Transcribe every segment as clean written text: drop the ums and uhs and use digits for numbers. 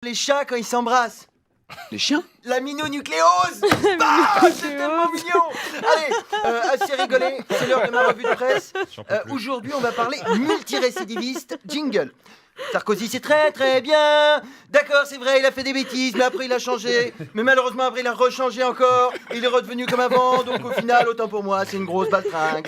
Les chats quand ils s'embrassent. Les chiens? La minonucléose. C'est tellement mignon. Allez, assez rigolé, c'est l'heure de ma revue de presse. Aujourd'hui, on va parler multirécidiviste. Jingle. Sarkozy, c'est très très bien. D'accord, c'est vrai, il a fait des bêtises, mais après il a changé. Mais malheureusement, après il a rechangé encore. Et il est redevenu comme avant. Donc au final, autant pour moi, c'est une grosse baltringue.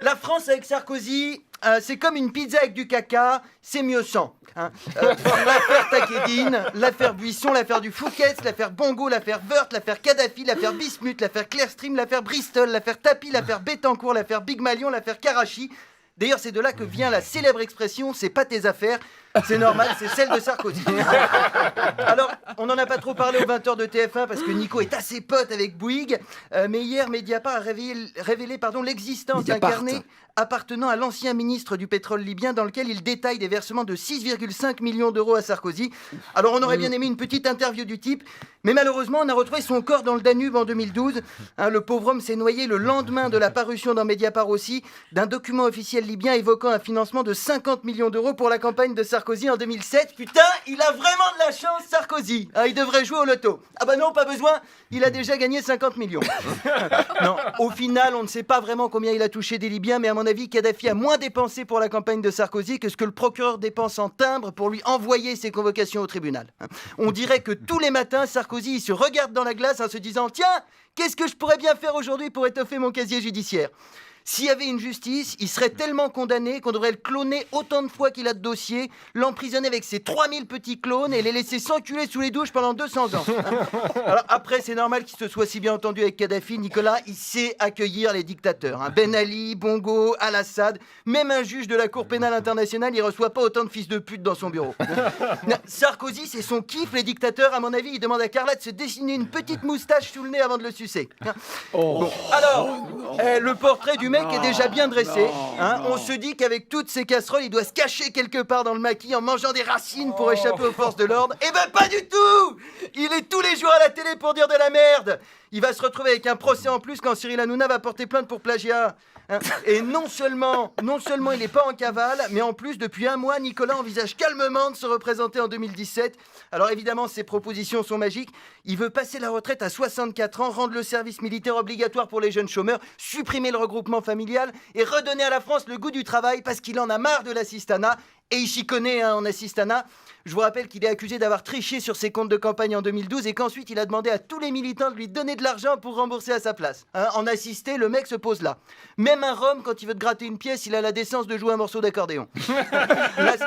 La France avec Sarkozy, c'est comme une pizza avec du caca, c'est mieux sans. L'affaire Takedine, l'affaire Buisson, l'affaire du Fouquet's, l'affaire Bongo, l'affaire Wörth, l'affaire Kadhafi, l'affaire Bismuth, l'affaire Clearstream, l'affaire Bristol, l'affaire Tapi, l'affaire Bettencourt, l'affaire Big Malion, l'affaire Karachi. D'ailleurs, c'est de là que vient la célèbre expression « c'est pas tes affaires ». C'est normal, c'est celle de Sarkozy. Alors, on n'en a pas trop parlé aux 20h de TF1 parce que Nico est assez pote avec Bouygues. Mais hier, Mediapart a révélé l'existence d'un carnet appartenant à l'ancien ministre du pétrole libyen dans lequel il détaille des versements de 6,5 millions d'euros à Sarkozy. Alors, on aurait bien aimé une petite interview du type, mais malheureusement, on a retrouvé son corps dans le Danube en 2012. Le pauvre homme s'est noyé le lendemain de la parution dans Mediapart aussi d'un document officiel libyen évoquant un financement de 50 millions d'euros pour la campagne de Sarkozy en 2007. Putain, il a vraiment de la chance, Sarkozy. Il devrait jouer au loto. Ah bah non, pas besoin, il a déjà gagné 50 millions. Non, au final, on ne sait pas vraiment combien il a touché des Libyens, mais à mon avis, Kadhafi a moins dépensé pour la campagne de Sarkozy que ce que le procureur dépense en timbre pour lui envoyer ses convocations au tribunal. On dirait que tous les matins, Sarkozy il se regarde dans la glace en se disant « Tiens, qu'est-ce que je pourrais bien faire aujourd'hui pour étoffer mon casier judiciaire ?» S'il y avait une justice, il serait tellement condamné qu'on devrait le cloner autant de fois qu'il a de dossiers, l'emprisonner avec ses 3000 petits clones et les laisser s'enculer sous les douches pendant 200 ans. Alors après, c'est normal qu'il se soit si bien entendu avec Kadhafi. Nicolas, il sait accueillir les dictateurs. Ben Ali, Bongo, Al-Assad, même un juge de la Cour pénale internationale, il reçoit pas autant de fils de pute dans son bureau. Sarkozy, c'est son kiff, les dictateurs. À mon avis, il demande à Carla de se dessiner une petite moustache sous le nez avant de le sucer. Bon, alors, le portrait du mec est déjà bien dressé. On se dit qu'avec toutes ces casseroles, il doit se cacher quelque part dans le maquis en mangeant des racines pour échapper aux forces de l'ordre. Eh ben pas du tout. Il est tous les jours à la télé pour dire de la merde. Il va se retrouver avec un procès en plus quand Cyril Hanouna va porter plainte pour plagiat. Et non seulement il n'est pas en cavale, mais en plus, depuis un mois, Nicolas envisage calmement de se représenter en 2017. Alors évidemment, ses propositions sont magiques. Il veut passer la retraite à 64 ans, rendre le service militaire obligatoire pour les jeunes chômeurs, supprimer le regroupement familial et redonner à la France le goût du travail parce qu'il en a marre de l'assistanat. Et il s'y connaît en assistanat. Je vous rappelle qu'il est accusé d'avoir triché sur ses comptes de campagne en 2012 et qu'ensuite il a demandé à tous les militants de lui donner de l'argent pour rembourser à sa place. En assisté, le mec se pose là. Même un Rome, quand il veut te gratter une pièce, il a la décence de jouer un morceau d'accordéon.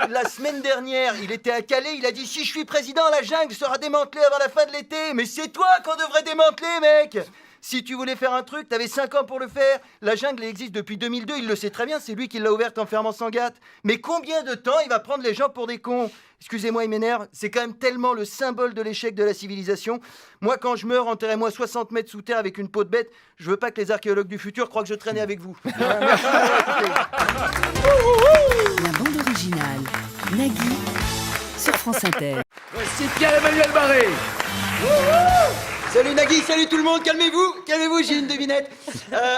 La semaine dernière, il était à Calais, il a dit « Si je suis président, la jungle sera démantelée avant la fin de l'été. » Mais c'est toi qu'on devrait démanteler, mec. Si tu voulais faire un truc, t'avais 5 ans pour le faire. La jungle existe depuis 2002, il le sait très bien, c'est lui qui l'a ouverte en fermant Sangatte. Mais combien de temps il va prendre les gens pour des cons ? Excusez-moi, il m'énerve, c'est quand même tellement le symbole de l'échec de la civilisation. Moi, quand je meurs, enterrez-moi 60 mètres sous terre avec une peau de bête. Je veux pas que les archéologues du futur croient que je traînais avec vous. La bande originale, Nagui, sur France Inter. Voici Pierre-Emmanuel Barré. Salut Nagui, salut tout le monde, calmez-vous, j'ai une devinette.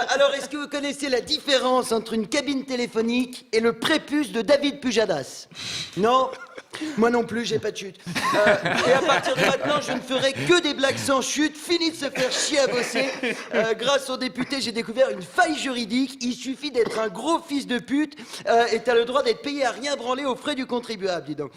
Alors, est-ce que vous connaissez la différence entre une cabine téléphonique et le prépuce de David Pujadas ? Non ? Moi non plus, j'ai pas de chute. Et à partir de maintenant, je ne ferai que des blagues sans chute. Fini de se faire chier à bosser. Grâce aux députés, j'ai découvert une faille juridique. Il suffit d'être un gros fils de pute et t'as le droit d'être payé à rien branler aux frais du contribuable, dis donc.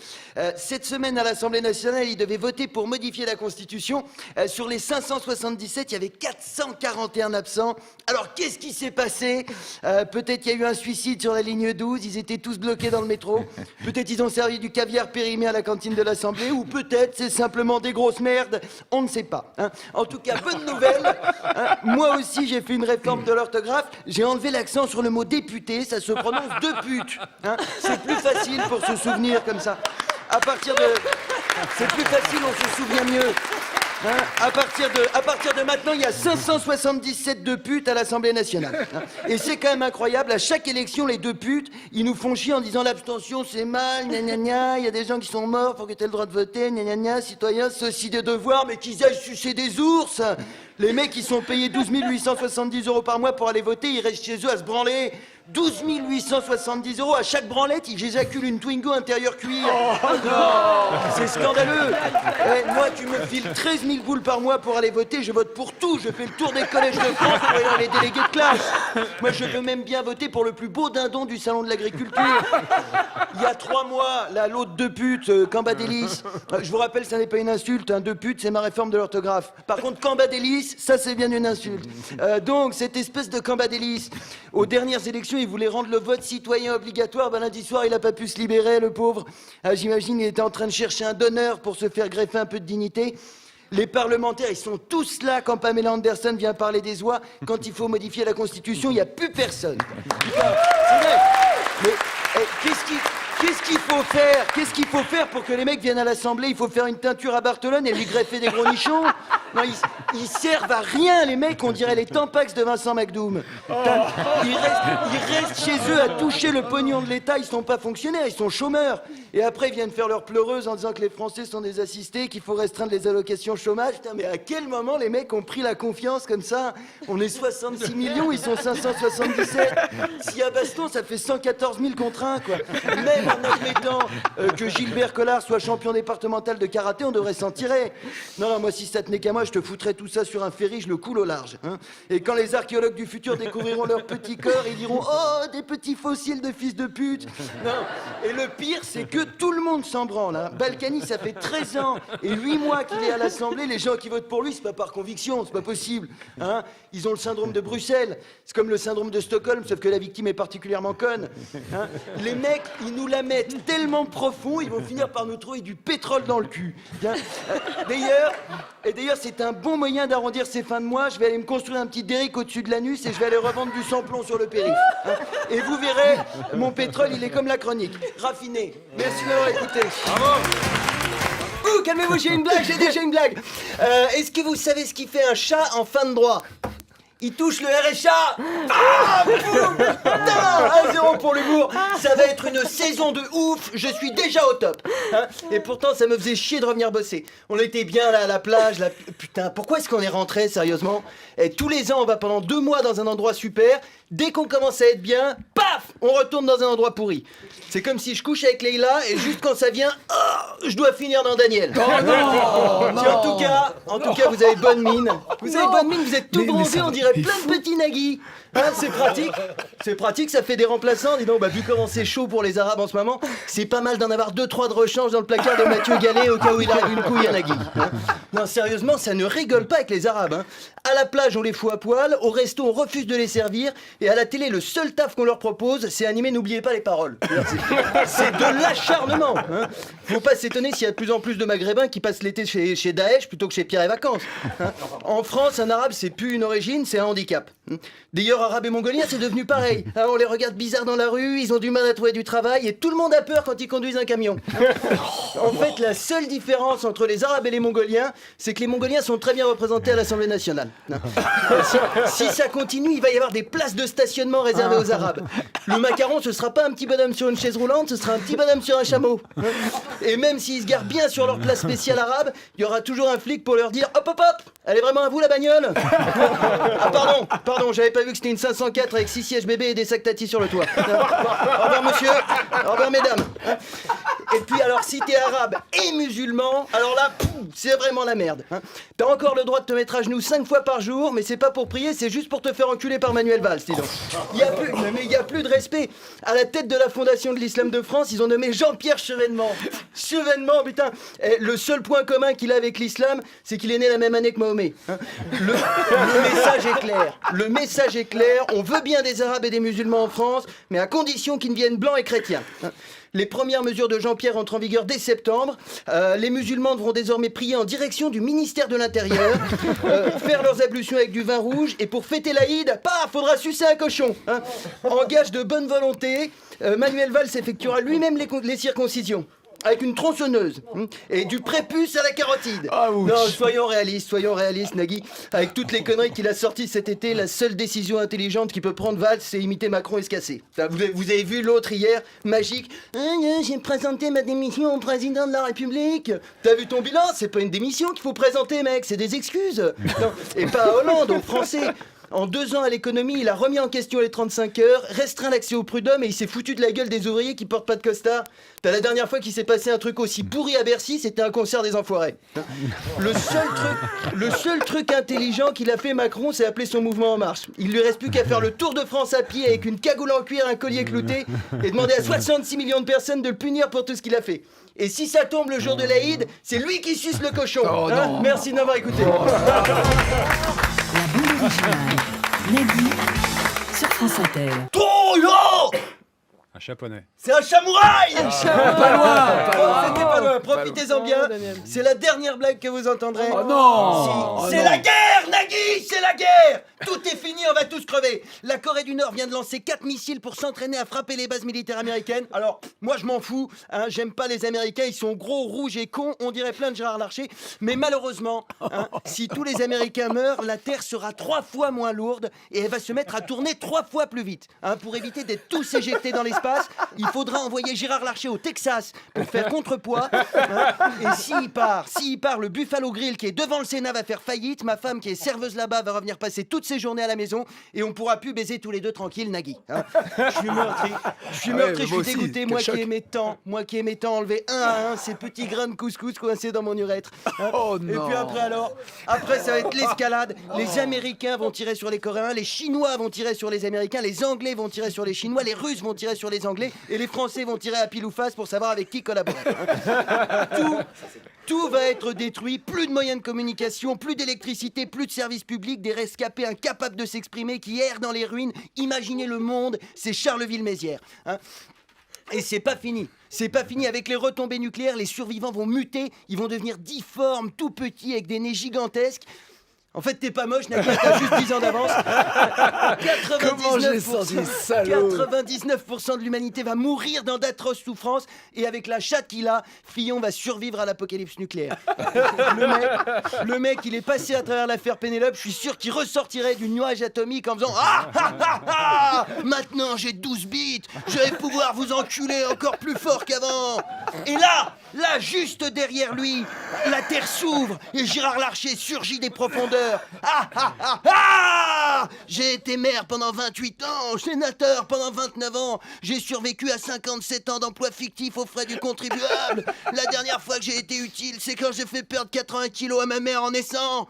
Cette semaine, à l'Assemblée nationale, ils devaient voter pour modifier la Constitution. Sur les 577, il y avait 441 absents. Alors, qu'est-ce qui s'est passé ? Peut-être qu'il y a eu un suicide sur la ligne 12. Ils étaient tous bloqués dans le métro. Peut-être ils ont servi du caviar périmé à la cantine de l'Assemblée, ou peut-être c'est simplement des grosses merdes, on ne sait pas. En tout cas, bonne nouvelle, moi aussi j'ai fait une réforme de l'orthographe, j'ai enlevé l'accent sur le mot député, ça se prononce de pute. C'est plus facile pour se souvenir comme ça. C'est plus facile, on se souvient mieux. À partir de maintenant, il y a 577 de putes à l'Assemblée nationale. Et c'est quand même incroyable, à chaque élection, les deux putes, ils nous font chier en disant l'abstention c'est mal, gna gna gna, il y a des gens qui sont morts pour que tu aies le droit de voter, gna gna gna, citoyens, ceci des devoirs, mais qu'ils aillent sucer des ours. Les mecs, ils sont payés 12 870 € par mois pour aller voter, ils restent chez eux à se branler. 12 870 € à chaque branlette, j'éjacule une Twingo intérieur cuir. Non, c'est scandaleux. Moi, tu me files 13 000 boules par mois pour aller voter, je vote pour tout. Je fais le tour des collèges de France pour aller dans les délégués de classe. Moi, je veux même bien voter pour le plus beau dindon du salon de l'agriculture. Il y a 3 mois, là, l'autre de pute, Cambadélis. Je vous rappelle, ça n'est pas une insulte, hein, de pute, c'est ma réforme de l'orthographe. Par contre, Cambadélis, ça c'est bien une insulte. Donc, cette espèce de Cambadélis, aux dernières élections, il voulait rendre le vote citoyen obligatoire. Ben, lundi soir, il n'a pas pu se libérer, le pauvre. J'imagine il était en train de chercher un donneur pour se faire greffer un peu de dignité. Les parlementaires, ils sont tous là quand Pamela Anderson vient parler des oies. Quand il faut modifier la Constitution, il n'y a plus personne. C'est vrai. Mais qu'est-ce qu'il faut faire? Qu'est-ce qu'il faut faire pour que les mecs viennent à l'Assemblée? Il faut faire une teinture à Barcelone et lui greffer des gros nichons? Non, ils servent à rien, les mecs, on dirait les Tampax de Vincent McDoom. Ils restent chez eux à toucher le pognon de l'État, ils sont pas fonctionnaires, ils sont chômeurs. Et après, ils viennent faire leur pleureuse en disant que les Français sont des assistés, qu'il faut restreindre les allocations chômage. Putain, mais à quel moment les mecs ont pris la confiance comme ça? On est 66 millions, ils sont 577. S'il y a baston, ça fait 114 000 contre 1, quoi. Même en admettant que Gilbert Collard soit champion départemental de karaté, on devrait s'en tirer. Non, moi, si ça tenait qu'à moi, je te foutrais tout ça sur un ferry, je le coule au large. Hein. Et quand les archéologues du futur découvriront leur petit corps, ils diront « Oh, des petits fossiles de fils de pute !» Non. Et le pire, c'est que tout le monde s'en branle. Hein. Balkany, ça fait 13 ans et 8 mois qu'il est à l'Assemblée. Les gens qui votent pour lui, c'est pas par conviction, c'est pas possible. Hein. Ils ont le syndrome de Bruxelles. C'est comme le syndrome de Stockholm, sauf que la victime est particulièrement conne. Hein. Les mecs, ils nous la mettent tellement profond, ils vont finir par nous trouver du pétrole dans le cul. Hein. D'ailleurs, c'est un bon moyen d'arrondir ces fins de mois. Je vais aller me construire un petit derrick au-dessus de l'anus et je vais aller revendre du sans-plomb sur le périph'. Hein. Et vous verrez, mon pétrole, il est comme la chronique. Raffiné. Merci de m'avoir écouté. Bravo. Ouh, calmez-vous, j'ai une blague, j'ai déjà une blague. Est-ce que vous savez ce qui fait un chat en fin de droit? Il touche le RSA. Ah, boum, putain, 1-0 pour l'humour. Ça va être une saison de ouf. Je suis déjà au top. Hein, et pourtant, ça me faisait chier de revenir bosser. On était bien là à la plage. Là. Putain, pourquoi est-ce qu'on est rentré, sérieusement? Et tous les ans, on va pendant 2 mois dans un endroit super. Dès qu'on commence à être bien, paf, on retourne dans un endroit pourri. C'est comme si je couche avec Leïla et juste quand ça vient, je dois finir dans Daniel. Oh non, en tout cas, vous avez bonne mine. Vous avez bonne mine, vous êtes tout bronzé, on dirait plein de petits naguis. Hein, c'est pratique, ça fait des remplaçants. Dis donc, vu comment c'est chaud pour les Arabes en ce moment, c'est pas mal d'en avoir 2-3 de rechange dans le placard de Mathieu Gallet au cas où il arrive une couille à Nagui. Hein. Non, sérieusement, ça ne rigole pas avec les Arabes. Hein. À la plage, on les fout à poil, au resto, on refuse de les servir, et à la télé, le seul taf qu'on leur propose, c'est animer N'oubliez pas les paroles. C'est de l'acharnement. Hein. Faut pas s'étonner s'il y a de plus en plus de Maghrébins qui passent l'été chez Daesh plutôt que chez Pierre et Vacances. Hein. En France, un Arabe, c'est plus une origine, c'est un handicap. D'ailleurs, Arabes et Mongoliens, c'est devenu pareil. Hein, on les regarde bizarre dans la rue, ils ont du mal à trouver du travail, et tout le monde a peur quand ils conduisent un camion. En fait, la seule différence entre les Arabes et les Mongoliens, c'est que les Mongoliens sont très bien représentés à l'Assemblée nationale. Si ça continue, il va y avoir des places de stationnement réservées aux Arabes. Le macaron, ce sera pas un petit bonhomme sur une chaise roulante, ce sera un petit bonhomme sur un chameau. Et même s'ils se garent bien sur leur place spéciale arabe, il y aura toujours un flic pour leur dire hop hop hop, elle est vraiment à vous la bagnole? Ah pardon, j'avais pas vu que c'était une 504 avec 6 sièges bébés et des sacs tati sur le toit. Au revoir monsieur, au revoir mesdames. Et puis alors si t'es arabe et musulman, alors là, c'est vraiment la merde. T'as encore le droit de te mettre à genoux 5 fois par jour, mais c'est pas pour prier, c'est juste pour te faire enculer par Manuel Valls, dis donc. Il y a plus de respect. À la tête de la fondation de l'islam de France, ils ont nommé Jean-Pierre Chevènement. Chevènement, putain. Et le seul point commun qu'il a avec l'islam, c'est qu'il est né la même année que Mahomet. Le message est clair. Le message est clair. On veut bien des Arabes et des musulmans en France, mais à condition qu'ils deviennent blancs et chrétiens. Les premières mesures de Jean-Pierre entrent en vigueur dès septembre. Les musulmans devront désormais prier en direction du ministère de l'Intérieur, faire leurs ablutions avec du vin rouge, et pour fêter l'Aïd, faudra sucer un cochon. Hein. En gage de bonne volonté, Manuel Valls effectuera lui-même les circoncisions. Avec une tronçonneuse et du prépuce à la carotide. Non, soyons réalistes, Nagui. Avec toutes les conneries qu'il a sorties cet été, la seule décision intelligente qu'il peut prendre Valls, c'est imiter Macron et se casser. Vous avez vu l'autre hier, magique. J'ai présenté ma démission au président de la République. T'as vu ton bilan? C'est pas une démission qu'il faut présenter, mec, c'est des excuses. Non, et pas à Hollande, aux Français. En 2 ans à l'économie, il a remis en question les 35 heures, restreint l'accès au prud'homme et il s'est foutu de la gueule des ouvriers qui portent pas de costard. La dernière fois qu'il s'est passé un truc aussi pourri à Bercy, c'était un concert des Enfoirés. Le seul truc intelligent qu'il a fait Macron, c'est appeler son mouvement En Marche. Il lui reste plus qu'à faire le tour de France à pied avec une cagoule en cuir, un collier clouté et demander à 66 millions de personnes de le punir pour tout ce qu'il a fait. Et si ça tombe le jour de l'Aïd, c'est lui qui suce le cochon. Merci de m'avoir écouté. La bande originale. Nagui sur France Inter. Oh yo! Un japonais. C'est un chamouraï! Pas loin. C'était pas loin, profitez-en bien. C'est la dernière blague que vous entendrez. Oh non. Si. C'est la guerre, Nagui, c'est la guerre! Tout est fini, on va tous crever. La Corée du Nord vient de lancer 4 missiles pour s'entraîner à frapper les bases militaires américaines. Alors, moi je m'en fous, hein, j'aime pas les Américains, ils sont gros, rouges et cons, on dirait plein de Gérard Larcher. Mais malheureusement, hein, si tous les Américains meurent, la Terre sera 3 fois moins lourde et elle va se mettre à tourner 3 fois plus vite. Hein, pour éviter d'être tous éjectés dans l'espace, il faudra envoyer Gérard Larcher au Texas pour faire contrepoids. Hein, et s'il part, le Buffalo Grill qui est devant le Sénat va faire faillite, ma femme qui est serveuse là-bas va revenir passer toutes ses journées à la maison et on pourra plus baiser tous les deux tranquilles, Nagui. Hein. Je suis meurtri, je suis dégoûté, moi qui aimais tant enlever un à un ces petits grains de couscous coincés dans mon urètre. Hein. Oh et non. puis après ça va être l'escalade. Les Américains vont tirer sur les Coréens, les Chinois vont tirer sur les Américains, les Anglais vont tirer sur les Chinois, les Russes vont tirer sur les Anglais et les Français vont tirer à pile ou face pour savoir avec qui collaborer. Hein. Tout va être détruit, plus de moyens de communication, plus d'électricité, plus de services publics, des rescapés incapables de s'exprimer qui errent dans les ruines. Imaginez le monde, c'est Charleville-Mézières. Hein. Et c'est pas fini. C'est pas fini. Avec les retombées nucléaires, les survivants vont muter, ils vont devenir difformes, tout petits, avec des nez gigantesques. En fait, t'es pas moche, Nagui, t'as juste 10 ans d'avance. Comment je l'ai senti, salaud. 99% de l'humanité va mourir dans d'atroces souffrances et avec la chatte qu'il a, Fillon va survivre à l'apocalypse nucléaire. Le mec, il est passé à travers l'affaire Pénélope, je suis sûr qu'il ressortirait du nuage atomique en faisant « Ah ah ah ah ! Maintenant j'ai 12 bits, je vais pouvoir vous enculer encore plus fort qu'avant !» Et là, juste derrière lui, la Terre s'ouvre et Gérard Larcher surgit des profondeurs. Ah ah ah ah! J'ai été maire pendant 28 ans, sénateur pendant 29 ans, j'ai survécu à 57 ans d'emploi fictif aux frais du contribuable. La dernière fois que j'ai été utile, c'est quand j'ai fait perdre 80 kilos à ma mère en naissant.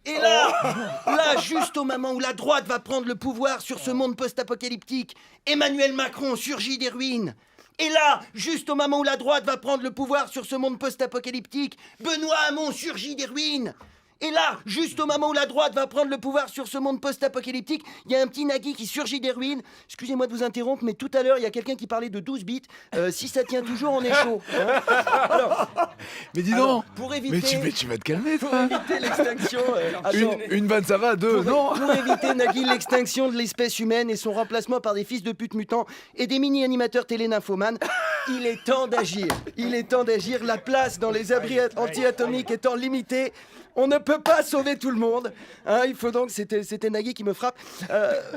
Et là, juste au moment où la droite va prendre le pouvoir sur ce monde post-apocalyptique, Emmanuel Macron surgit des ruines. Et là, juste au moment où la droite va prendre le pouvoir sur ce monde post-apocalyptique, Benoît Hamon surgit des ruines. Et là, juste au moment où la droite va prendre le pouvoir sur ce monde post-apocalyptique, il y a un petit Nagui qui surgit des ruines. Excusez-moi de vous interrompre, mais tout à l'heure, il y a quelqu'un qui parlait de 12 bits. Si ça tient toujours, on est chaud. Hein. Alors, Mais dis donc. pour éviter... Mais tu vas te calmer, Pour toi. éviter l'extinction... Une vanne, ça va, deux, non. Pour éviter, Nagui, l'extinction de l'espèce humaine et son remplacement par des fils de pute mutants et des mini-animateurs télé-nymphomanes, il est temps d'agir. Il est temps d'agir. La place dans les abris anti-atomiques étant limitée, on ne peut pas sauver tout le monde. Hein, il faut donc... C'était Nagui qui me frappe.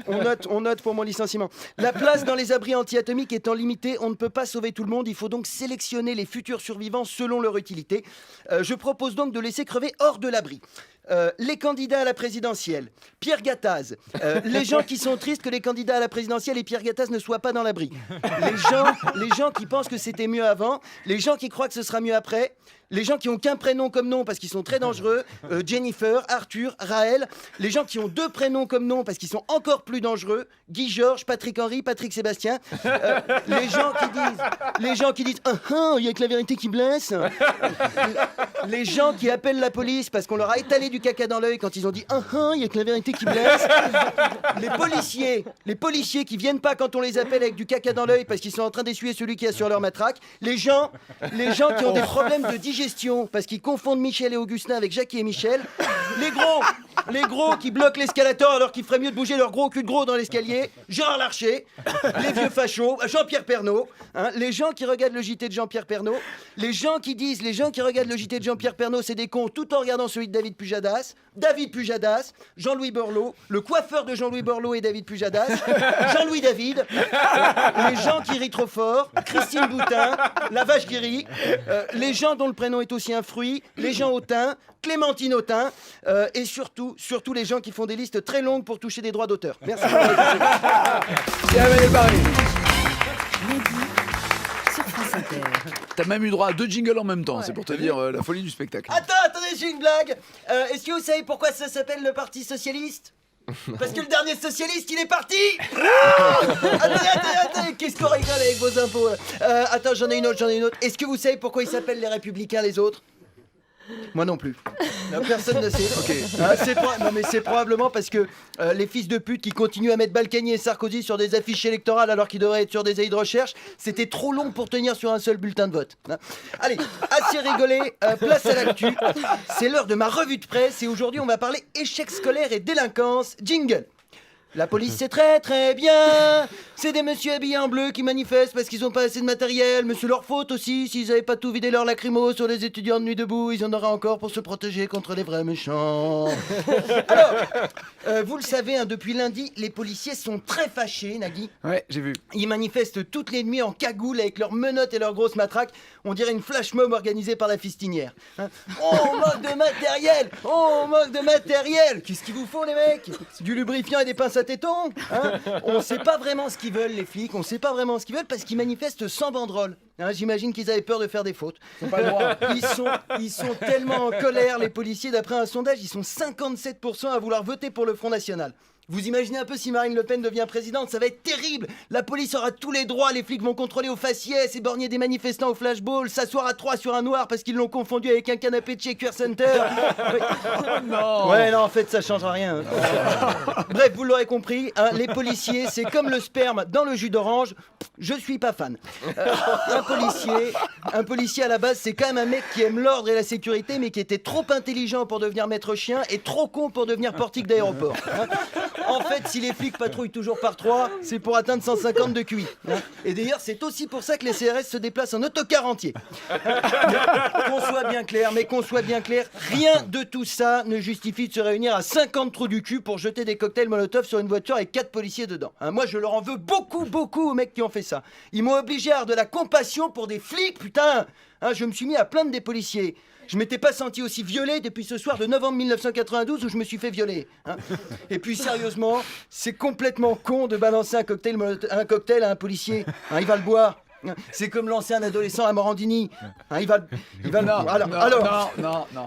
On note pour mon licenciement. La place dans les abris anti-atomiques étant limitée, on ne peut pas sauver tout le monde. Il faut donc sélectionner les futurs survivants selon leur utilité. Je propose donc de laisser crever hors de l'abri. Les candidats à la présidentielle, Pierre Gattaz, les gens qui sont tristes que les candidats à la présidentielle et Pierre Gattaz ne soient pas dans l'abri, les gens qui pensent que c'était mieux avant, les gens qui croient que ce sera mieux après, les gens qui ont qu'un prénom comme nom parce qu'ils sont très dangereux, Jennifer, Arthur, Raël, les gens qui ont 2 prénoms comme nom parce qu'ils sont encore plus dangereux, Guy Georges, Patrick Henry, Patrick Sébastien, les gens qui disent il y a que la vérité qui blesse, les gens qui appellent la police parce qu'on leur a étalé du caca dans l'œil quand ils ont dit il y a que la vérité qui blesse, les policiers qui viennent pas quand on les appelle avec du caca dans l'œil parce qu'ils sont en train d'essuyer celui qui a sur leur matraque, les gens qui ont des problèmes de digestion parce qu'ils confondent Michel et Augustin avec Jackie et Michel, les gros qui bloquent l'escalator alors qu'il ferait mieux de bouger leur gros cul de gros dans l'escalier, Gérard Larcher, les vieux fachos, Jean-Pierre Pernaut, hein, les gens qui regardent le JT de Jean-Pierre Pernaut, les gens qui regardent le JT de Jean-Pierre Pernaut c'est des cons tout en regardant celui de David Pujadas. Pujadas, David Pujadas, Jean-Louis Borloo, le coiffeur de Jean-Louis Borloo et David Pujadas, Jean-Louis David, les gens qui rient trop fort, Christine Boutin, la vache qui rit, les gens dont le prénom est aussi un fruit, les gens Autain, Clémentine Autain, et surtout les gens qui font des listes très longues pour toucher des droits d'auteur. Merci. Bien, Barry. Mehdi sur France Inter. T'as même eu droit à 2 jingles en même temps, c'est pour te dire la folie du spectacle. Attendez, j'ai une blague. Est-ce que vous savez pourquoi ça s'appelle le Parti Socialiste ? Parce que le dernier socialiste, il est parti. Attendez, qu'est-ce qu'on rigole avec vos impôts attends, j'en ai une autre. Est-ce que vous savez pourquoi ils s'appellent les Républicains, les autres ? Moi non plus. Non, personne ne sait. Ok. Non mais c'est probablement parce que les fils de pute qui continuent à mettre Balkany et Sarkozy sur des affiches électorales alors qu'ils devraient être sur des avis de recherche, c'était trop long pour tenir sur un seul bulletin de vote. Allez, assez rigolé, place à l'actu. C'est l'heure de ma revue de presse et aujourd'hui on va parler échec scolaire et délinquance. Jingle. La police c'est très très bien. C'est des messieurs habillés en bleu qui manifestent parce qu'ils ont pas assez de matériel. Mais c'est leur faute aussi. S'ils avaient pas tout vidé leur lacrymo sur les étudiants de nuit debout, ils en auraient encore pour se protéger contre les vrais méchants. Alors, vous le savez, hein, depuis lundi, les policiers sont très fâchés, Nagui. Ouais, j'ai vu. Ils manifestent toutes les nuits en cagoule avec leurs menottes et leurs grosses matraques. On dirait une flash mob organisée par la fistinière. Hein. On manque de matériel. Qu'est-ce qu'il vous faut, les mecs ? Du lubrifiant et des pinces à tétons, hein. On sait pas vraiment ce qu'ils veulent, les flics. On sait pas vraiment ce qu'ils veulent parce qu'ils manifestent sans banderole. Hein, j'imagine qu'ils avaient peur de faire des fautes. Pas le droit. Ils sont tellement en colère, les policiers. D'après un sondage, ils sont 57% à vouloir voter pour le Front National. Vous imaginez un peu si Marine Le Pen devient présidente, ça va être terrible. La police aura tous les droits, les flics vont contrôler au faciès, éborgner des manifestants au flashball, s'asseoir à 3 sur un noir parce qu'ils l'ont confondu avec un canapé de chez Care Center. Non. Ouais, non, en fait, ça changera rien. Hein. Bref, vous l'aurez compris, hein, les policiers, c'est comme le sperme dans le jus d'orange. Je suis pas fan. Un policier à la base, c'est quand même un mec qui aime l'ordre et la sécurité, mais qui était trop intelligent pour devenir maître chien et trop con pour devenir portique d'aéroport. Hein. En fait, si les flics patrouillent toujours par 3, c'est pour atteindre 150 de QI. Hein. Et d'ailleurs, c'est aussi pour ça que les CRS se déplacent en autocar entier. Qu'on soit bien clair, rien de tout ça ne justifie de se réunir à 50 trous du cul pour jeter des cocktails Molotov sur une voiture avec 4 policiers dedans. Hein, moi, je leur en veux beaucoup aux mecs qui ont fait ça. Ils m'ont obligé à avoir de la compassion pour des flics, putain. Hein, je me suis mis à plaindre des policiers. Je m'étais pas senti aussi violé depuis ce soir de novembre 1992 où je me suis fait violer. Hein. Et puis sérieusement, c'est complètement con de balancer un cocktail à un policier. Hein, il va le boire. C'est comme lancer un adolescent à Morandini. Hein, il va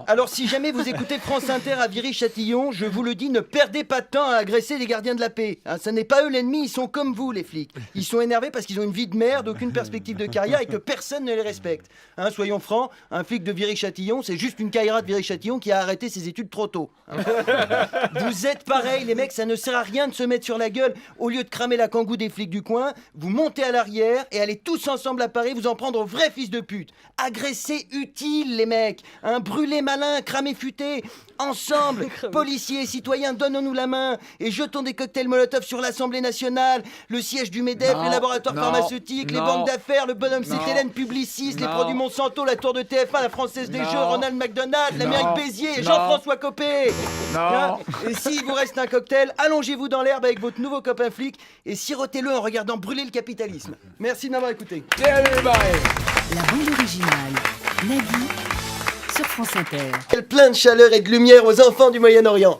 Alors, si jamais vous écoutez France Inter à Viry-Châtillon, je vous le dis, ne perdez pas de temps à agresser les gardiens de la paix. Hein, ça n'est pas eux l'ennemi, ils sont comme vous, les flics. Ils sont énervés parce qu'ils ont une vie de merde, aucune perspective de carrière et que personne ne les respecte. Hein, soyons francs, un flic de Viry-Châtillon, c'est juste une caïra de Viry-Châtillon qui a arrêté ses études trop tôt. Hein. Vous êtes pareils, les mecs, ça ne sert à rien de se mettre sur la gueule. Au lieu de cramer la kangou des flics du coin, vous montez à l'arrière et allez tous ensemble à Paris vous en prendre aux vrais fils de pute. Agresser utile, les mecs. Un brûlé malin, cramé futé. Ensemble, policiers et citoyens, donnons-nous la main et jetons des cocktails Molotov sur l'Assemblée nationale, le siège du MEDEF, les laboratoires pharmaceutiques, les banques d'affaires, le bonhomme Cétélène Publicis, les produits Monsanto, la tour de TF1, la Française des Jeux, Ronald McDonald, l'Amérique Béziers, Jean-François Copé. Hein, et s'il vous reste un cocktail, allongez-vous dans l'herbe avec votre nouveau copain flic et sirotez-le en regardant brûler le capitalisme. Merci de m'avoir écouté. La bande originale, Nagui sur France Inter. Plein de chaleur et de lumière aux enfants du Moyen-Orient.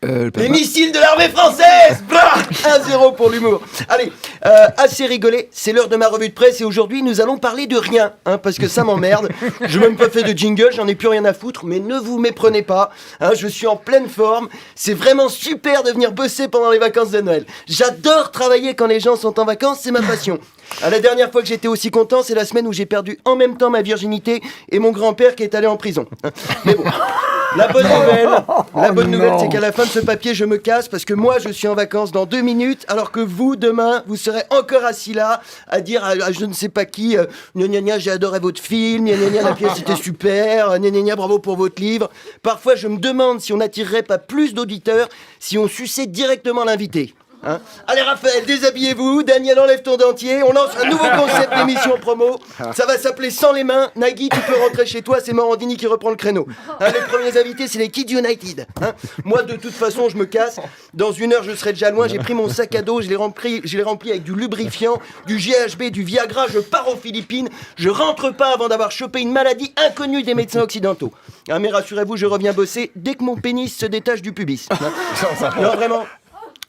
Les missiles de l'armée française. 1-0 pour l'humour. Allez, assez rigolé, c'est l'heure de ma revue de presse et aujourd'hui nous allons parler de rien, hein, parce que ça m'emmerde. Je n'ai même pas fait de jingle, j'en ai plus rien à foutre, mais ne vous méprenez pas, hein, je suis en pleine forme. C'est vraiment super de venir bosser pendant les vacances de Noël. J'adore travailler quand les gens sont en vacances, c'est ma passion. La dernière fois que j'étais aussi content, c'est la semaine où j'ai perdu en même temps ma virginité et mon grand-père qui est allé en prison. Mais bon, la bonne nouvelle, c'est qu'à la fin de ce papier, je me casse parce que moi, je suis en vacances dans 2 minutes, alors que vous, demain, vous serez encore assis là à dire à je ne sais pas qui, gna gna gna, j'ai adoré votre film, gna gna gna, la pièce était super, gna gna gna, bravo pour votre livre. Parfois, je me demande si on n'attirerait pas plus d'auditeurs si on suçait directement l'invité. Hein. Allez Raphaël, déshabillez-vous, Daniel enlève ton dentier, on lance un nouveau concept d'émission promo, ça va s'appeler Sans les mains. Nagui, tu peux rentrer chez toi, c'est Morandini qui reprend le créneau. Hein, les premiers invités, c'est les Kids United. Hein. Moi, de toute façon, je me casse, dans 1 heure, je serai déjà loin, j'ai pris mon sac à dos, je l'ai rempli avec du lubrifiant, du GHB, du Viagra, je pars aux Philippines, je rentre pas avant d'avoir chopé une maladie inconnue des médecins occidentaux. Hein, mais rassurez-vous, je reviens bosser dès que mon pénis se détache du pubis. Hein. Non, vraiment.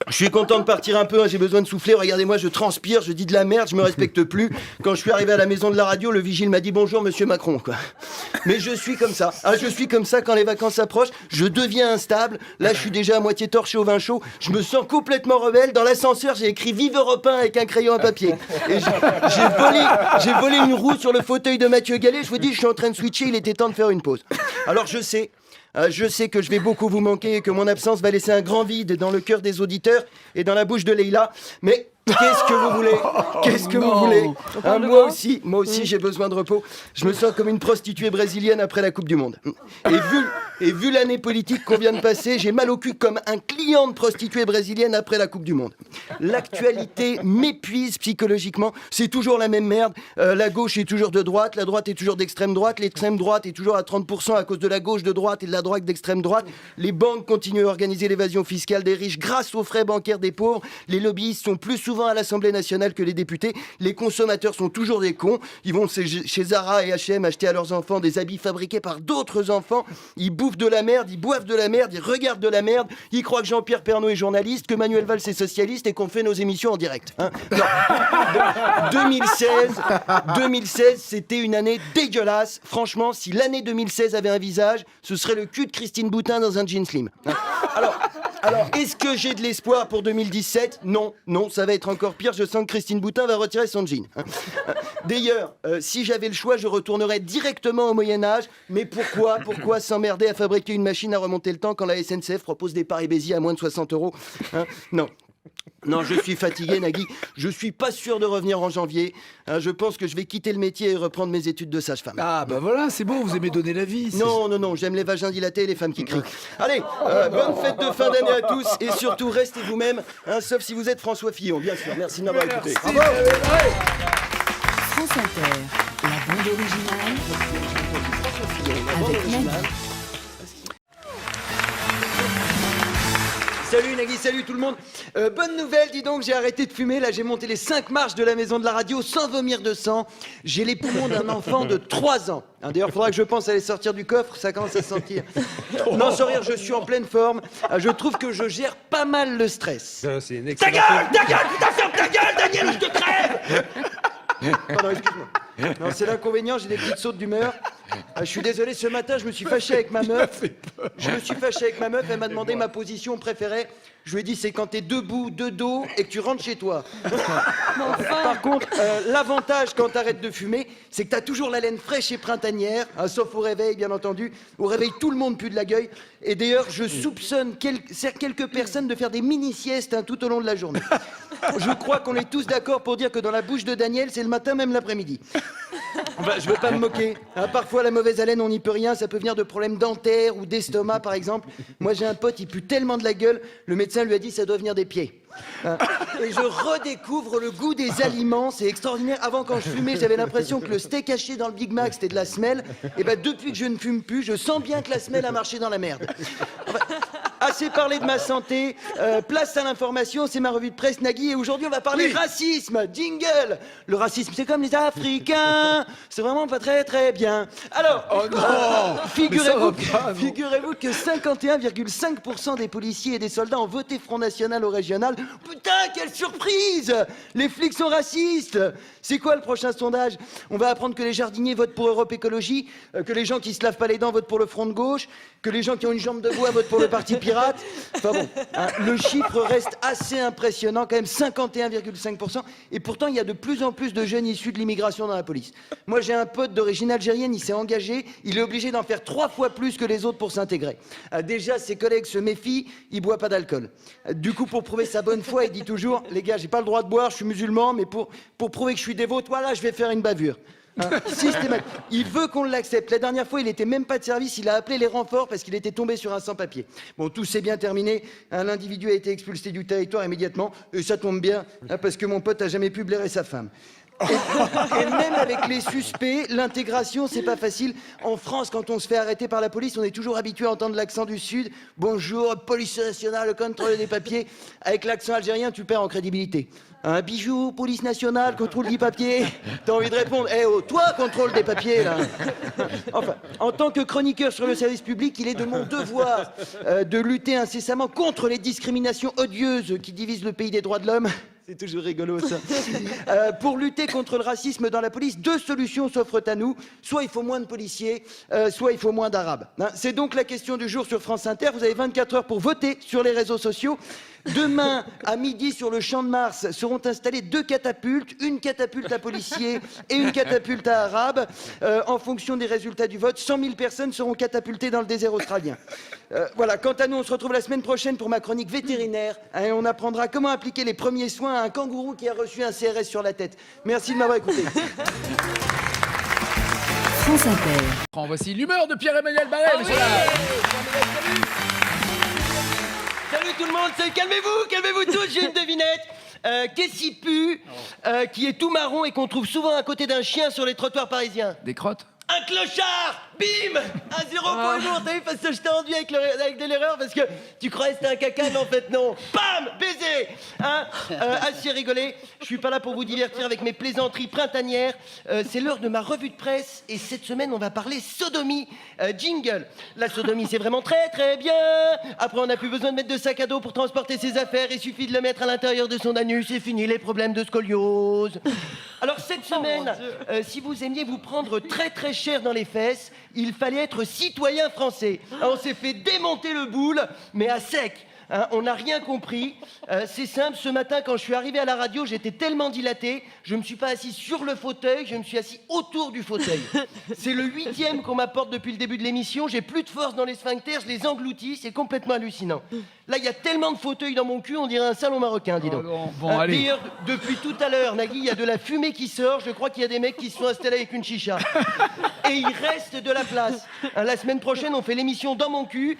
Je suis content de partir un peu, hein, j'ai besoin de souffler. Regardez-moi, je transpire, je dis de la merde, je me respecte plus. Quand je suis arrivé à la maison de la radio, le vigile m'a dit bonjour monsieur Macron, quoi. Mais je suis comme ça. Hein, je suis comme ça quand les vacances approchent. Je deviens instable. Là, je suis déjà à moitié torché au vin chaud. Je me sens complètement rebelle. Dans l'ascenseur, j'ai écrit Vive Europe 1 avec un crayon à papier. Et j'ai volé une roue sur le fauteuil de Mathieu Gallet. Je vous dis, je suis en train de switcher, il était temps de faire une pause. Alors je sais que je vais beaucoup vous manquer et que mon absence va laisser un grand vide dans le cœur des auditeurs et dans la bouche de Leïla. Mais qu'est-ce que vous voulez? Qu'est-ce que vous voulez? Hein, moi aussi, j'ai besoin de repos. Je me sens comme une prostituée brésilienne après la Coupe du Monde. Et vu l'année politique qu'on vient de passer, j'ai mal au cul comme un client de prostituée brésilienne après la Coupe du Monde. L'actualité m'épuise psychologiquement. C'est toujours la même merde. La gauche est toujours de droite, la droite est toujours d'extrême droite, l'extrême droite est toujours à 30% à cause de la gauche de droite et de la droite d'extrême droite. Les banques continuent à organiser l'évasion fiscale des riches grâce aux frais bancaires des pauvres. Les lobbyistes sont plus souvent à l'Assemblée nationale que les députés. Les consommateurs sont toujours des cons. Ils vont chez Zara et H&M acheter à leurs enfants des habits fabriqués par d'autres enfants. Ils bouffent de la merde, ils boivent de la merde, ils regardent de la merde. Ils croient que Jean-Pierre Pernaut est journaliste, que Manuel Valls est socialiste et qu'on fait nos émissions en direct. Hein. Non. 2016, c'était une année dégueulasse. Franchement, si l'année 2016 avait un visage, ce serait le cul de Christine Boutin dans un jean slim. Hein. Alors, est-ce que j'ai de l'espoir pour 2017 ? Non, ça va être encore pire. Je sens que Christine Boutin va retirer son jean. D'ailleurs, si j'avais le choix, je retournerais directement au Moyen-Âge. Mais pourquoi s'emmerder à fabriquer une machine à remonter le temps quand la SNCF propose des Paris-Béziers à moins de 60 €? Hein ? Non, je suis fatigué, Nagui. Je suis pas sûr de revenir en janvier. Hein, je pense que je vais quitter le métier et reprendre mes études de sage-femme. Ah, bah voilà, c'est bon, vous aimez donner la vie. Non, j'aime les vagins dilatés et les femmes qui crient. Allez, bonne fête de fin d'année à tous et surtout restez vous-même, hein, sauf si vous êtes François Fillon, bien sûr. Merci de m'avoir écouté. France Inter, la bande originale avec Nagui. Salut Nagui, salut tout le monde. Bonne nouvelle, dis donc, j'ai arrêté de fumer. Là, j'ai monté les 5 marches de la maison de la radio sans vomir de sang. J'ai les poumons d'un enfant de 3 ans. Hein, d'ailleurs, il faudra que je pense à les sortir du coffre, ça commence à se sentir. Non, sans rire, je suis en pleine forme. Je trouve que je gère pas mal le stress. C'est une Ta excellente... gueule, putain, ferme ta gueule, Daniel, ou je te crève. Pardon, excuse-moi. Non, c'est l'inconvénient, j'ai des petites sautes d'humeur. Je suis désolé, ce matin, je me suis fâché avec ma meuf. Elle m'a demandé ma position préférée. Je lui ai dit, c'est quand t'es debout, de dos, et que tu rentres chez toi. Par contre, l'avantage quand t'arrêtes de fumer, c'est que t'as toujours la laine fraîche et printanière, hein, sauf au réveil, bien entendu. Au réveil, tout le monde pue de la gueule. Et d'ailleurs, je soupçonne quelques personnes de faire des mini-siestes hein, tout au long de la journée. Je crois qu'on est tous d'accord pour dire que dans la bouche de Daniel, c'est le matin, même l'après-midi. Enfin, je veux pas me moquer. Hein, parfois, la mauvaise haleine, on n'y peut rien. Ça peut venir de problèmes dentaires ou d'estomac, par exemple. Moi, j'ai un pote, il pue tellement de la gueule, le médecin lui a dit ça doit venir des pieds. Hein, et je redécouvre le goût des aliments, c'est extraordinaire. Avant, quand je fumais, j'avais l'impression que le steak haché dans le Big Mac, c'était de la semelle. Et ben, depuis que je ne fume plus, je sens bien que la semelle a marché dans la merde. Enfin, assez parlé de ma santé, place à l'information, c'est ma revue de presse Nagui et aujourd'hui on va parler racisme, jingle. Le racisme c'est comme les Africains, c'est vraiment pas très très bien. Alors, figurez-vous que 51,5% des policiers et des soldats ont voté Front National au régional. Putain, quelle surprise! Les flics sont racistes. C'est quoi le prochain sondage? On va apprendre que les jardiniers votent pour Europe Écologie, que les gens qui se lavent pas les dents votent pour le Front de gauche, que les gens qui ont une jambe de bois votent pour le Parti pirate. Enfin bon, hein, le chiffre reste assez impressionnant, quand même 51,5%. Et pourtant, il y a de plus en plus de jeunes issus de l'immigration dans la police. Moi, j'ai un pote d'origine algérienne, il s'est engagé, il est obligé d'en faire 3 fois plus que les autres pour s'intégrer. Déjà, ses collègues se méfient, il boit pas d'alcool. Du coup, pour prouver sa bonne foi, il dit toujours, les gars, j'ai pas le droit de boire, je suis musulman, mais pour prouver que je suis dévot, voilà, je vais faire une bavure. Systématique. Il veut qu'on l'accepte. La dernière fois, il était même pas de service, il a appelé les renforts parce qu'il était tombé sur un sans-papier. Bon, tout s'est bien terminé. L'individu a été expulsé du territoire immédiatement. Et ça tombe bien, parce que mon pote a jamais pu blairer sa femme. Et même avec les suspects, l'intégration, c'est pas facile. En France, quand on se fait arrêter par la police, on est toujours habitué à entendre l'accent du Sud. Bonjour, police nationale, contrôle des papiers. Avec l'accent algérien, tu perds en crédibilité. Un bijou, police nationale, contrôle des papiers. T'as envie de répondre, eh oh, toi, contrôle des papiers, là. Enfin, en tant que chroniqueur sur le service public, il est de mon devoir de lutter incessamment contre les discriminations odieuses qui divisent le pays des droits de l'homme. C'est toujours rigolo, ça. Pour lutter contre le racisme dans la police, 2 solutions s'offrent à nous. Soit il faut moins de policiers, soit il faut moins d'arabes. C'est donc la question du jour sur France Inter. Vous avez 24 heures pour voter sur les réseaux sociaux. Demain, à midi, sur le Champ de Mars, seront installées 2 catapultes. Une catapulte à policiers et une catapulte à arabes. En fonction des résultats du vote, 100 000 personnes seront catapultées dans le désert australien. Voilà, quant à nous, on se retrouve la semaine prochaine pour ma chronique vétérinaire. Et on apprendra comment appliquer les premiers soins à un kangourou qui a reçu un CRS sur la tête. Merci de m'avoir écouté. France Inter. Voici l'humeur de Pierre-Emmanuel Barré, monsieur. Salut tout le monde, calmez-vous tous, j'ai une devinette. Qu'est-ce qui pue, qui est tout marron et qu'on trouve souvent à côté d'un chien sur les trottoirs parisiens? Des crottes. Un clochard! Bim! Un 0 point jour, t'as vu, parce que je t'ai rendu avec de l'erreur parce que tu croyais que c'était un caca, mais en fait non. Bam! Baiser! Assez rigolé. Je suis pas là pour vous divertir avec mes plaisanteries printanières. C'est l'heure de ma revue de presse et cette semaine on va parler sodomie. Jingle. La sodomie c'est vraiment très très bien. Après on n'a plus besoin de mettre de sac à dos pour transporter ses affaires. Il suffit de le mettre à l'intérieur de son anus. C'est fini les problèmes de scoliose. Alors cette semaine, si vous aimiez vous prendre très très cher dans les fesses, il fallait être citoyen français. On s'est fait démonter le boule, mais à sec. On n'a rien compris. C'est simple, ce matin, quand je suis arrivé à la radio, j'étais tellement dilaté, je ne me suis pas assis sur le fauteuil, je me suis assis autour du fauteuil. C'est le 8e qu'on m'apporte depuis le début de l'émission, j'ai plus de force dans les sphincters, je les engloutis, c'est complètement hallucinant. Là, il y a tellement de fauteuils dans mon cul, on dirait un salon marocain, dis donc. Bon, allez. D'ailleurs, depuis tout à l'heure, Nagui, il y a de la fumée qui sort, je crois qu'il y a des mecs qui se sont installés avec une chicha. Et il reste de la place. La semaine prochaine, on fait l'émission dans mon cul,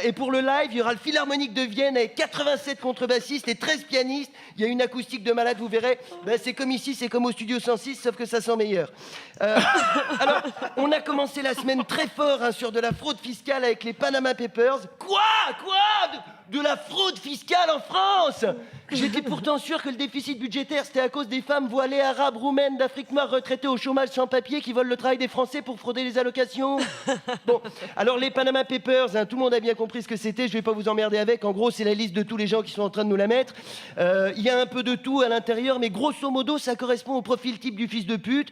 et pour le live, il y aura le Philharmonique de Vienne avec 87 contrebassistes et 13 pianistes. Il y a une acoustique de malade, vous verrez. C'est comme ici, c'est comme au Studio 106, sauf que ça sent meilleur. Alors, on a commencé la semaine très fort sur de la fraude fiscale avec les Panama Papers. Quoi de la fraude fiscale en France? J'étais pourtant sûr que le déficit budgétaire, c'était à cause des femmes voilées arabes, roumaines, d'Afrique noire, retraitées au chômage sans papier qui volent le travail des Français pour frauder les allocations. Bon, alors les Panama Papers, tout le monde a bien compris ce que c'était, je vais pas vous emmerder avec. En gros, c'est la liste de tous les gens qui sont en train de nous la mettre. Il y a un peu de tout à l'intérieur, mais grosso modo, ça correspond au profil type du fils de pute.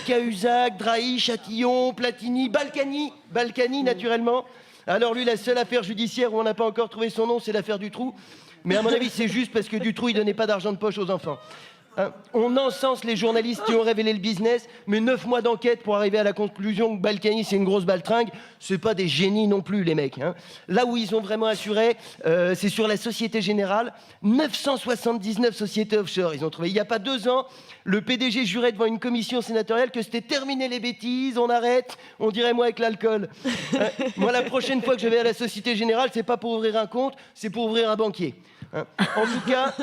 Cahuzac, Drahi, Chatillon, Platini, Balkany naturellement. Alors lui, la seule affaire judiciaire où on n'a pas encore trouvé son nom, c'est l'affaire Dutroux. Mais à mon avis, c'est juste parce que Dutroux, il donnait pas d'argent de poche aux enfants. On encense les journalistes qui ont révélé le business, mais 9 mois d'enquête pour arriver à la conclusion que Balkany, c'est une grosse baltringue. C'est pas des génies non plus, les mecs. Là où ils ont vraiment assuré, c'est sur la Société Générale. 979 sociétés offshore, ils ont trouvé. Il n'y a pas 2 ans, le PDG jurait devant une commission sénatoriale que c'était terminé les bêtises, on arrête, on dirait moi avec l'alcool. Moi, la prochaine fois que je vais à la Société Générale, c'est pas pour ouvrir un compte, c'est pour ouvrir un banquier. En tout cas,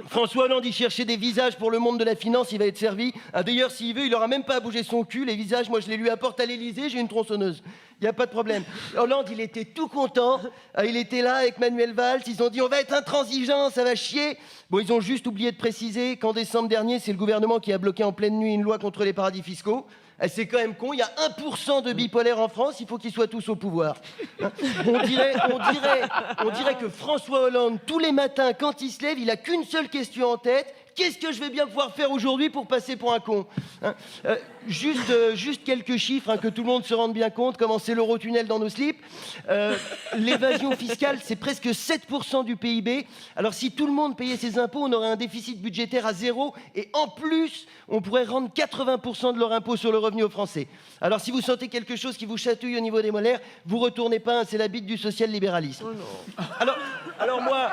François Hollande, il cherchait des visages pour le monde de la finance, il va être servi. D'ailleurs, s'il veut, il aura même pas à bouger son cul. Les visages, moi, je les lui apporte à l'Élysée, j'ai une tronçonneuse. Il n'y a pas de problème. Hollande, il était tout content. Il était là avec Manuel Valls. Ils ont dit, on va être intransigeants, ça va chier. Bon, ils ont juste oublié de préciser qu'en décembre dernier, c'est le gouvernement qui a bloqué en pleine nuit une loi contre les paradis fiscaux. C'est quand même con, il y a 1% de bipolaires en France, il faut qu'ils soient tous au pouvoir. On dirait que François Hollande, tous les matins, quand il se lève, il a qu'une seule question en tête. Qu'est-ce que je vais bien pouvoir faire aujourd'hui pour passer pour un con? Juste quelques chiffres, que tout le monde se rende bien compte, comment c'est l'Eurotunnel dans nos slips. L'évasion fiscale, c'est presque 7% du PIB. Alors si tout le monde payait ses impôts, on aurait un déficit budgétaire à 0. Et en plus, on pourrait rendre 80% de leur impôt sur le revenu aux Français. Alors si vous sentez quelque chose qui vous chatouille au niveau des molaires, vous retournez pas, c'est la bite du social-libéralisme. Oh non. Alors moi,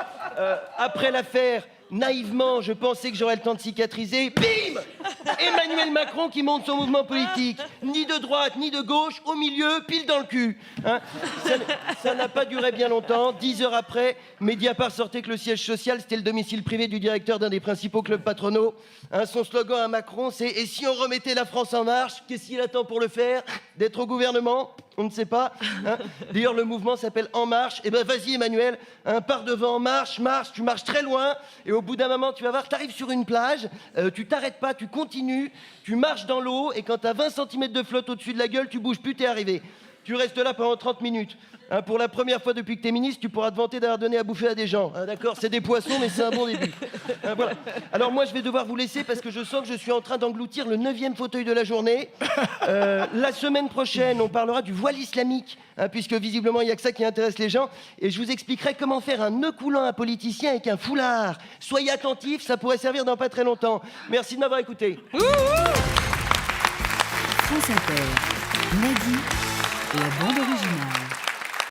après l'affaire, naïvement, je pensais que j'aurais le temps de cicatriser. Bim! Emmanuel Macron qui monte son mouvement politique. Ni de droite, ni de gauche, au milieu, pile dans le cul. Hein, ça n'a pas duré bien longtemps. 10 heures après, Mediapart sortait que le siège social, c'était le domicile privé du directeur d'un des principaux clubs patronaux. Hein, son slogan à Macron, c'est « Et si on remettait la France en marche, qu'est-ce qu'il attend pour le faire? D'être au gouvernement ?» On ne sait pas. Hein. D'ailleurs, le mouvement s'appelle En Marche. Eh ben, vas-y, Emmanuel, hein, pars devant, marche, tu marches très loin. Et au bout d'un moment, tu vas voir, tu arrives sur une plage, tu t'arrêtes pas, tu continues, tu marches dans l'eau, et quand tu as 20 cm de flotte au-dessus de la gueule, tu bouges plus, t'es arrivé. Tu restes là pendant 30 minutes. Hein, pour la première fois depuis que tu es ministre, tu pourras te vanter d'avoir donné à bouffer à des gens. Hein, d'accord, c'est des poissons, mais c'est un bon début. Hein, voilà. Alors moi, je vais devoir vous laisser parce que je sens que je suis en train d'engloutir le 9e fauteuil de la journée. La semaine prochaine, on parlera du voile islamique, hein, puisque visiblement, il n'y a que ça qui intéresse les gens. Et je vous expliquerai comment faire un nœud coulant à un politicien avec un foulard. Soyez attentifs, ça pourrait servir dans pas très longtemps. Merci de m'avoir écouté. France Inter. Nagui, la bande originale.